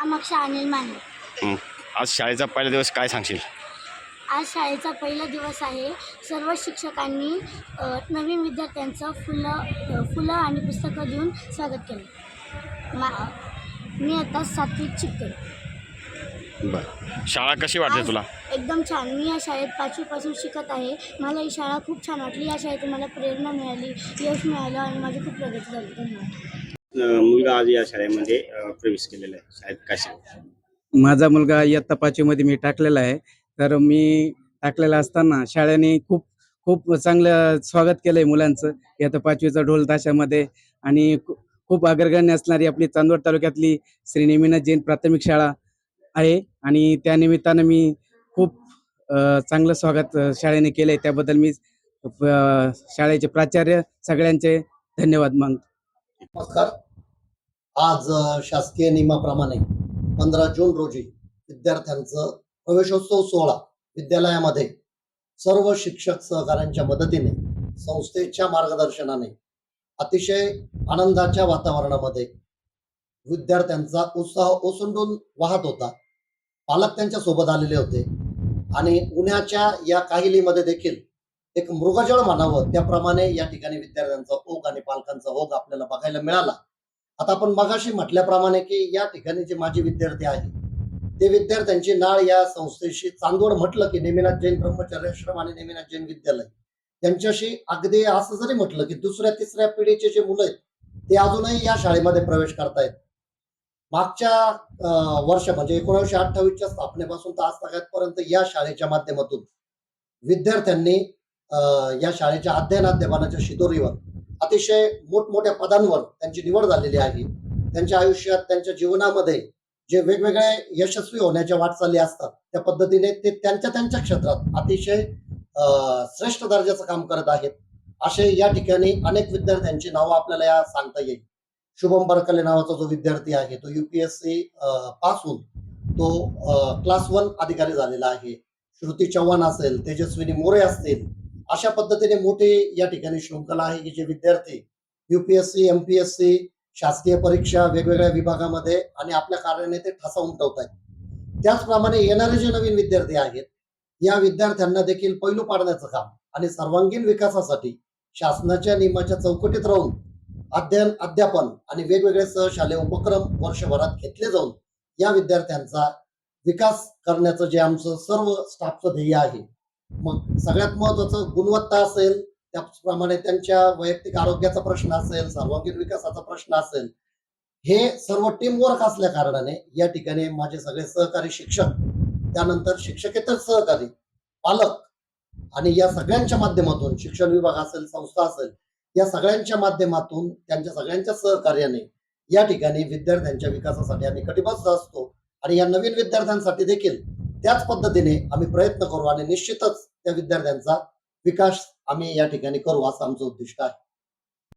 अमक्षा अनिल माने. आज शाळेचा पहिला दिवस काय सांगशील? आज शाळेचा पहिला दिवस आहे. सर्व शिक्षकांनी नवीन विद्यार्थ्यांचं फुलं आणि पुस्तकं देऊन स्वागत केलं. मी आता 7वीत शिकते. बरं, शाळा कशी वाटते तुला? एकदम छान. मी या शाळेत 5वीपासून शिकत आहे. मला ही शाळा खूप छान वाटली. या शाळेतून मला प्रेरणा मिळाली, यश मिळालं आणि माझी खूप प्रगती झाली. धन्यवाद. मुलगा आज या शाळेमध्ये प्रवेश केलेला आहे. शाळेत काय सांग? माझा मुलगा इयत्ता 5वीमध्ये मी टाकलेला आहे. तर मी टाकलेला असताना शाळेने खूप खूप चांगलं स्वागत केलंय मुलांचं. इयत्ता 5वीचा ढोल ताशामध्ये आणि खूप अग्रगण्य असणारी आपली चांदवड तालुक्यातली श्री नेमिनाथ जैन प्राथमिक शाळा आहे आणि त्या निमित्तानं मी खूप चांगलं स्वागत शाळेने केलंय. त्याबद्दल मी शाळेचे प्राचार्य सगळ्यांचे धन्यवाद मानतो. नमस्कार. आज शासकीय नियमाप्रमाणे 15 जून रोजी विद्यार्थ्यांचं प्रवेशोत्सव सोहळा विद्यालयामध्ये सर्व शिक्षक सहकाऱ्यांच्या मदतीने, संस्थेच्या मार्गदर्शनाने अतिशय आनंदाच्या वातावरणामध्ये विद्यार्थ्यांचा उत्साह ओसंडून वाहत होता. पालक त्यांच्या सोबत आलेले होते आणि उन्हाच्या या काहिलीमध्ये देखील एक मृगजळ म्हणावं त्याप्रमाणे या ठिकाणी विद्यार्थ्यांचा ओघ आणि पालकांचा ओघ आपल्याला बघायला मिळाला. आता आपण मगाशी म्हटल्याप्रमाणे की या ठिकाणी जे माजी विद्यार्थी आहेत ते विद्यार्थ्यांची नाळ या संस्थेशी, चांदवड म्हटलं की नेमिनाथ जैन ब्रह्मचर्याश्रम आणि नेमिनाथ जैन विद्यालय त्यांच्याशी अगदी असं जरी म्हटलं की 2ऱ्या-3ऱ्या पिढीचे जे मुलं आहेत ते अजूनही या शाळेमध्ये प्रवेश करतायत. मागच्या वर्ष म्हणजे 1928च्या स्थापनेपासून तर आजतागायतपर्यंत या शाळेच्या माध्यमातून विद्यार्थ्यांनी या शाळेच्या अध्ययनाध्यापनाच्या शिदोरीवर अतिशय मोठमोठ्या पदांवर त्यांची निवड झालेली आहे. त्यांच्या आयुष्यात, त्यांच्या जीवनामध्ये जे वेगवेगळे यशस्वी होण्याच्या वाटचाली असतात त्या पद्धतीने ते त्यांच्या क्षेत्रात अतिशय श्रेष्ठ दर्जाचं काम करत आहेत. असे या ठिकाणी अनेक विद्यार्थ्यांची नावं आपल्याला या सांगता येईल. शुभम बरकले नावाचा जो विद्यार्थी आहे तो UPSC पास होऊन तो क्लास 1 अधिकारी झालेला आहे. श्रुती चव्हाण असेल, तेजस्विनी मोरे असतील, अशा पद्धतीने मोठी या ठिकाणी शृंखला आहे की जे विद्यार्थी UPSC, MPSC, शासकीय परीक्षा वेगवेगळ्या विभागामध्ये आणि आपल्या कार्याने ते ठसा उमटवत आहेत. त्याचप्रमाणे येणारे जे नवीन विद्यार्थी आहेत या विद्यार्थ्यांना देखील पैलू पाडण्याचं काम आणि सर्वांगीण विकासासाठी शासनाच्या नियमाच्या चौकटीत राहून अध्ययन, अध्यापन आणि वेगवेगळे सहशालेय उपक्रम वर्षभरात घेतले जाऊन या विद्यार्थ्यांचा विकास करण्याचं जे आमचं सर्व स्टाफचं ध्येय आहे. मग सगळ्यात महत्वाचं गुणवत्ता असेल, त्याचप्रमाणे त्यांच्या वैयक्तिक आरोग्याचा प्रश्न असेल, सर्वांगीण विकासाचा प्रश्न असेल, हे सर्व टीमवर्क असल्या कारणाने या ठिकाणी माझे सगळे सहकारी शिक्षक, त्यानंतर शिक्षकेतर सहकारी, पालक आणि या सगळ्यांच्या माध्यमातून शिक्षण विभाग असेल, संस्था असेल, या सगळ्यांच्या माध्यमातून त्यांच्या सगळ्यांच्या सहकार्याने या ठिकाणी विद्यार्थ्यांच्या विकासासाठी आम्ही कटिबद्ध असतो आणि या नवीन विद्यार्थ्यांसाठी देखील त्याच पद्धतीने आम्ही प्रयत्न करू आणि निश्चितच त्या विद्यार्थ्यांचा विकास आम्ही या ठिकाणी करू असं आमचं उद्दिष्ट आहे.